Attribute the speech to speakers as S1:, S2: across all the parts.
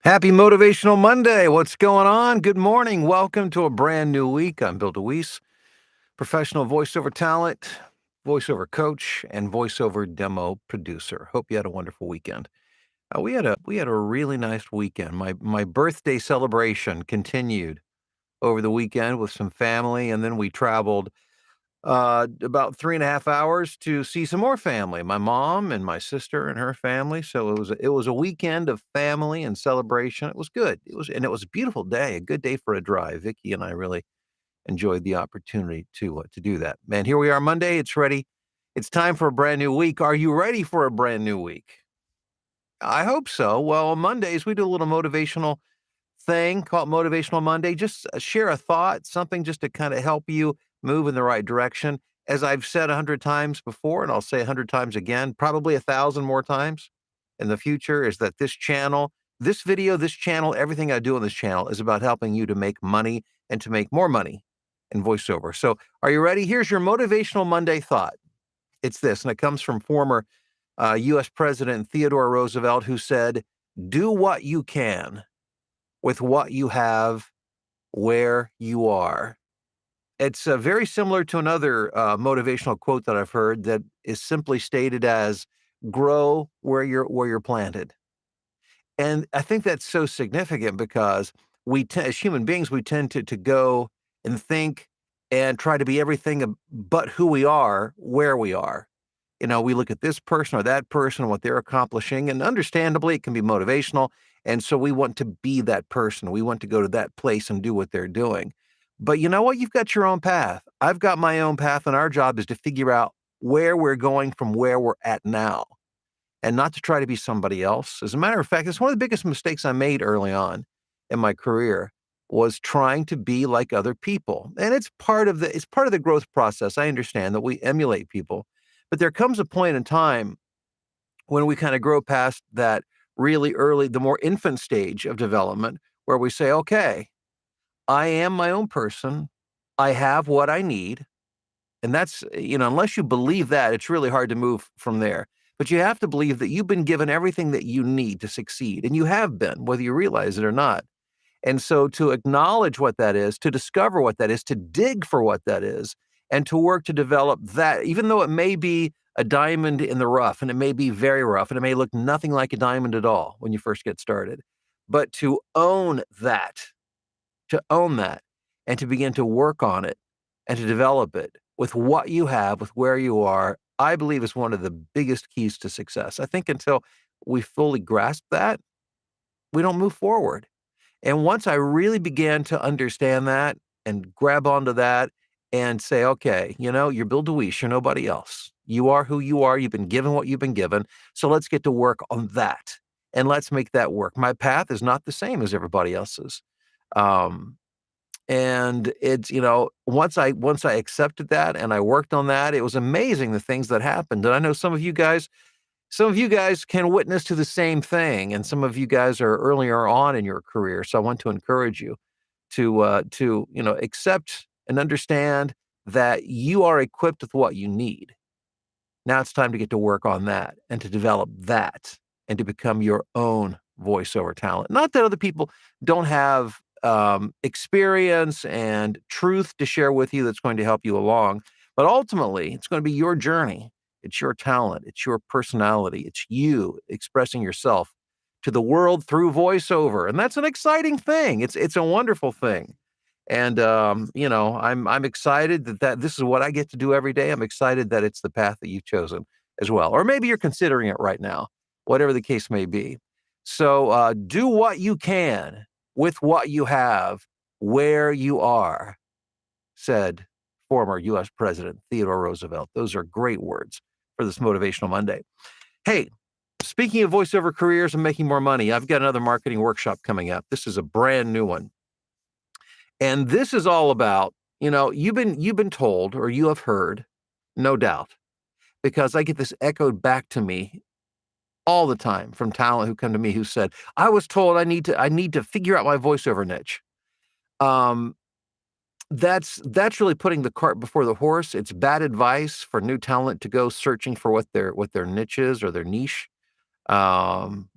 S1: Happy Motivational Monday. What's going on? Good morning. Welcome to a brand new week. I'm Bill DeWeese, professional voiceover talent, voiceover coach, and voiceover demo producer. Hope you had a wonderful weekend. We had a really nice weekend. My birthday celebration continued over the weekend with some family, and then we traveled about 3.5 hours to see some more family, my mom and my sister and her family. So it was a weekend of family and celebration. It was good. It was a beautiful day, a good day for a drive. Vicky and I really enjoyed the opportunity to do that. Man, here we are Monday. It's ready. It's time for a brand new week. Are you ready for a brand new week? I hope so. Well, on Mondays we do a little motivational thing called Motivational Monday. Just share a thought, something just to kind of help you move in the right direction. As I've said 100 times before, and I'll say 100 times again, probably 1,000 more times in the future, is that this channel, this video, this channel, everything I do on this channel is about helping you to make money and to make more money in voiceover. So, are you ready? Here's your Motivational Monday thought. It's this, and it comes from former U.S. President Theodore Roosevelt, who said, "Do what you can with what you have where you are." It's very similar to another motivational quote that I've heard that is simply stated as grow where you're planted. And I think that's so significant because as human beings, we tend to go and think and try to be everything but who we are where we are. We look at this person or that person, what they're accomplishing, and understandably, it can be motivational. And so we want to be that person. We want to go to that place and do what they're doing. But you know what? You've got your own path. I've got my own path, and our job is to figure out where we're going from where we're at now and not to try to be somebody else. As a matter of fact, it's one of the biggest mistakes I made early on in my career was trying to be like other people. And it's part of the growth process. I understand that we emulate people, but there comes a point in time when we kind of grow past that really early, the more infant stage of development where we say, okay, I am my own person. I have what I need. And unless you believe that, it's really hard to move from there. But you have to believe that you've been given everything that you need to succeed. And you have been, whether you realize it or not. And so to acknowledge what that is, to discover what that is, to dig for what that is, and to work to develop that, even though it may be a diamond in the rough and it may be very rough and it may look nothing like a diamond at all when you first get started. But to own that and to begin to work on it and to develop it with what you have, with where you are, I believe is one of the biggest keys to success. I think until we fully grasp that, we don't move forward. And once I really began to understand that and grab onto that and say, okay, you're Bill DeWeese, you're nobody else. You are who you are. You've been given what you've been given. So let's get to work on that and let's make that work. My path is not the same as everybody else's. Um, and once I accepted that and I worked on that, it was amazing the things that happened. And I know some of you guys can witness to the same thing, and some of you guys are earlier on in your career. So I want to encourage you to accept and understand that you are equipped with what you need. Now it's time to get to work on that and to develop that and to become your own voiceover talent. Not that other people don't have experience and truth to share with you that's going to help you along, but ultimately it's going to be your journey. It's your talent. It's your personality. It's you expressing yourself to the world through voiceover, and that's an exciting thing. It's a wonderful thing. And I'm excited that this is what I get to do every day. I'm excited that it's the path that you've chosen as well. Or maybe you're considering it right now, whatever the case may be. So do what you can with what you have where you are, said former US President Theodore Roosevelt. Those are great words for this Motivational Monday. Hey, speaking of voiceover careers and making more money, I've got another marketing workshop coming up. This is a brand new one. And this is all about, you've been told or you have heard, no doubt, because I get this echoed back to me all the time from talent who come to me who said, I was told I need to figure out my voiceover niche. Um, that's really putting the cart before the horse. It's bad advice for new talent to go searching for what their niche is or their niche. Um,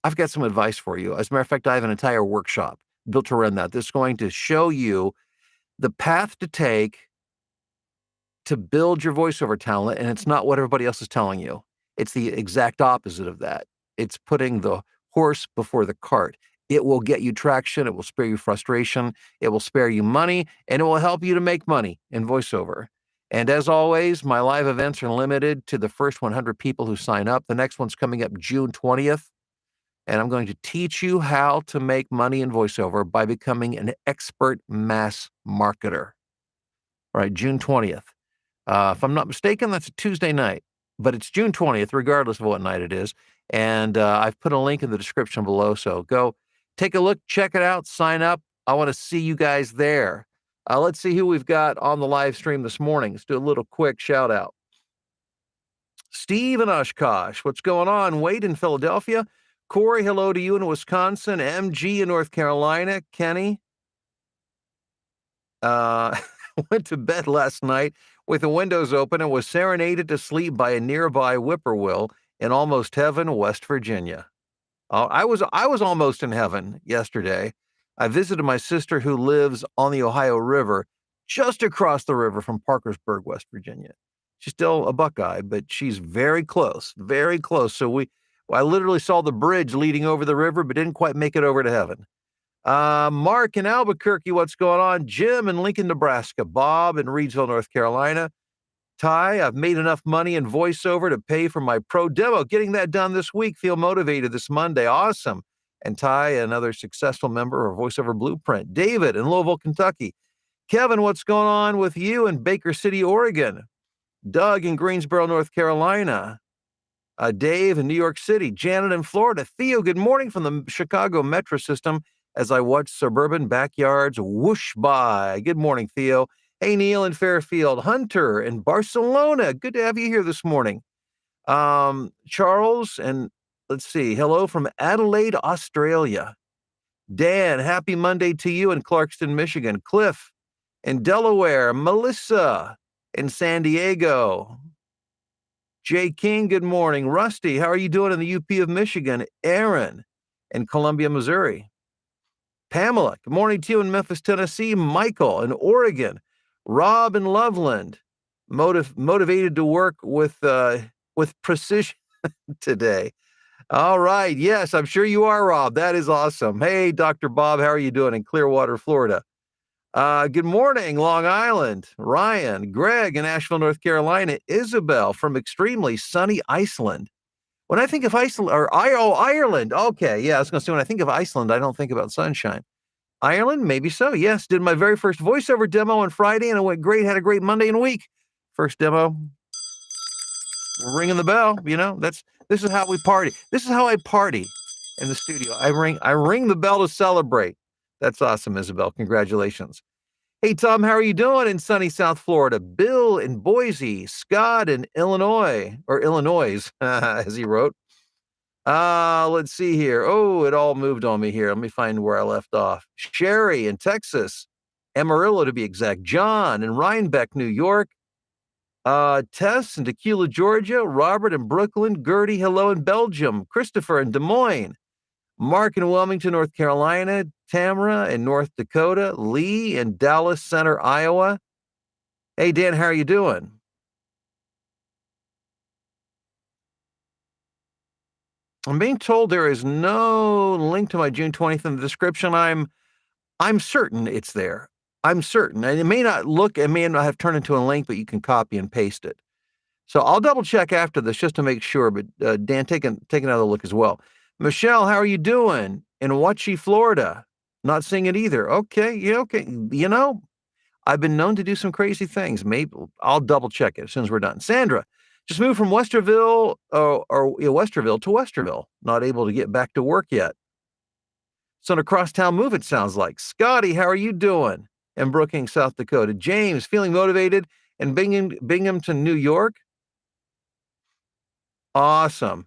S1: I've got some advice for you. As a matter of fact, I have an entire workshop built around that. That's going to show you the path to take to build your voiceover talent, and it's not what everybody else is telling you. It's the exact opposite of that. It's putting the horse before the cart. It will get you traction, it will spare you frustration, it will spare you money, and it will help you to make money in voiceover. And as always, my live events are limited to the first 100 people who sign up. The next one's coming up June 20th, and I'm going to teach you how to make money in voiceover by becoming an expert mass marketer. All right, June 20th. If I'm not mistaken, that's a Tuesday night, but it's June 20th, regardless of what night it is. And I've put a link in the description below. So go take a look, check it out, sign up. I want to see you guys there. Let's see who we've got on the live stream this morning. Let's do a little quick shout out. Steve in Oshkosh, what's going on? Wade in Philadelphia. Corey, hello to you in Wisconsin. MG in North Carolina. Kenny. Went to bed last night with the windows open and was serenaded to sleep by a nearby whippoorwill in almost heaven, West Virginia. I was almost in heaven yesterday. I visited my sister who lives on the Ohio River, just across the river from Parkersburg, West Virginia. She's still a Buckeye, but she's very close, very close. So I literally saw the bridge leading over the river, but didn't quite make it over to heaven. Mark in Albuquerque, what's going on? Jim in Lincoln, Nebraska. Bob in Reidsville, North Carolina. Ty, I've made enough money in voiceover to pay for my pro demo. Getting that done this week. Feel motivated this Monday. Awesome. And Ty, another successful member of Voiceover Blueprint. David in Louisville, Kentucky. Kevin, what's going on with you in Baker City, Oregon? Doug in Greensboro, North Carolina. Dave in New York City. Janet in Florida. Theo, good morning from the Chicago metro system as I watch suburban backyards whoosh by. Good morning, Theo. Hey, Neil in Fairfield. Hunter in Barcelona. Good to have you here this morning. Charles, and let's see, hello from Adelaide, Australia. Dan, happy Monday to you in Clarkston, Michigan. Cliff in Delaware. Melissa in San Diego. Jay King, good morning. Rusty, how are you doing in the UP of Michigan? Aaron in Columbia, Missouri. Pamela, good morning to you in Memphis, Tennessee. Michael in Oregon. Rob in Loveland, motivated to work with precision today. All right. Yes, I'm sure you are, Rob. That is awesome. Hey, Dr. Bob, how are you doing in Clearwater, Florida? Good morning, Long Island. Ryan, Greg in Asheville, North Carolina. Isabel from extremely sunny Iceland. When I think of Iceland, Ireland. Okay, yeah, I was going to say when I think of Iceland, I don't think about sunshine. Ireland, maybe so. Yes, did my very first voiceover demo on Friday, and it went great. Had a great Monday and week. First demo, ringing the bell. This is how we party. This is how I party in the studio. I ring the bell to celebrate. That's awesome, Isabel. Congratulations. Hey, Tom, how are you doing in sunny South Florida? Bill in Boise, Scott in Illinois, as he wrote. Let's see here. Oh, it all moved on me here. Let me find where I left off. Sherry in Texas, Amarillo to be exact. John in Rhinebeck, New York. Tess in Tequila, Georgia. Robert in Brooklyn. Gertie, hello in Belgium. Christopher in Des Moines. Mark in Wilmington, North Carolina. Tamara in North Dakota. Lee in Dallas Center, Iowa. Hey, Dan, how are you doing? I'm being told there is no link to my June 20th in the description. I'm certain it's there. I'm certain. And it may not have turned into a link, but you can copy and paste it. So I'll double check after this just to make sure. But Dan, take another look as well. Michelle, how are you doing in Watchie, Florida? Not seeing it either. Okay, yeah, okay. I've been known to do some crazy things. Maybe I'll double check it as soon as we're done. Sandra, just moved from Westerville to Westerville. Not able to get back to work yet. It's an across-town move, it sounds like. Scotty, how are you doing in Brookings, South Dakota? James, feeling motivated in Binghamton, New York? Awesome.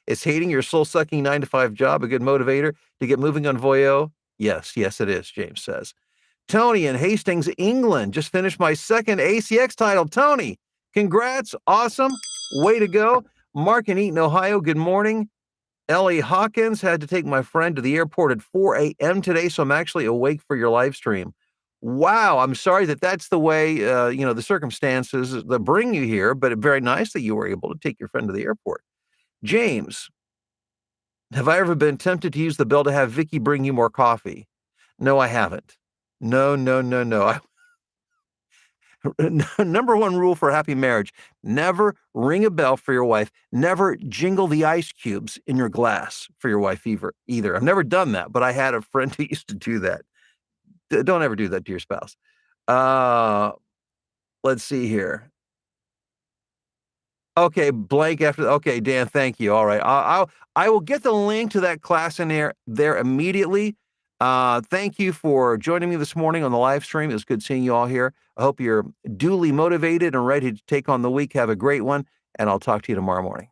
S1: Is hating your soul-sucking 9-to-5 job a good motivator to get moving on Voyo? Yes, it is, James says. Tony in Hastings, England. Just finished my second ACX title. Tony, congrats. Awesome. Way to go. Mark in Eaton, Ohio. Good morning. Ellie Hawkins had to take my friend to the airport at 4 a.m. today, so I'm actually awake for your live stream. Wow, I'm sorry that that's the way, the circumstances that bring you here, but very nice that you were able to take your friend to the airport. James, have I ever been tempted to use the bell to have Vicky bring you more coffee? No, I haven't. No, no, no, no. Number one rule for a happy marriage: never ring a bell for your wife. Never jingle the ice cubes in your glass for your wife either. I've never done that, but I had a friend who used to do that. Don't ever do that to your spouse. Uh, let's see here. Okay, blank after. Okay, Dan, thank you. All right, I will get the link to that class in there immediately. Thank you for joining me this morning on the live stream. It was good seeing you all here. I hope you're duly motivated and ready to take on the week. Have a great one, and I'll talk to you tomorrow morning.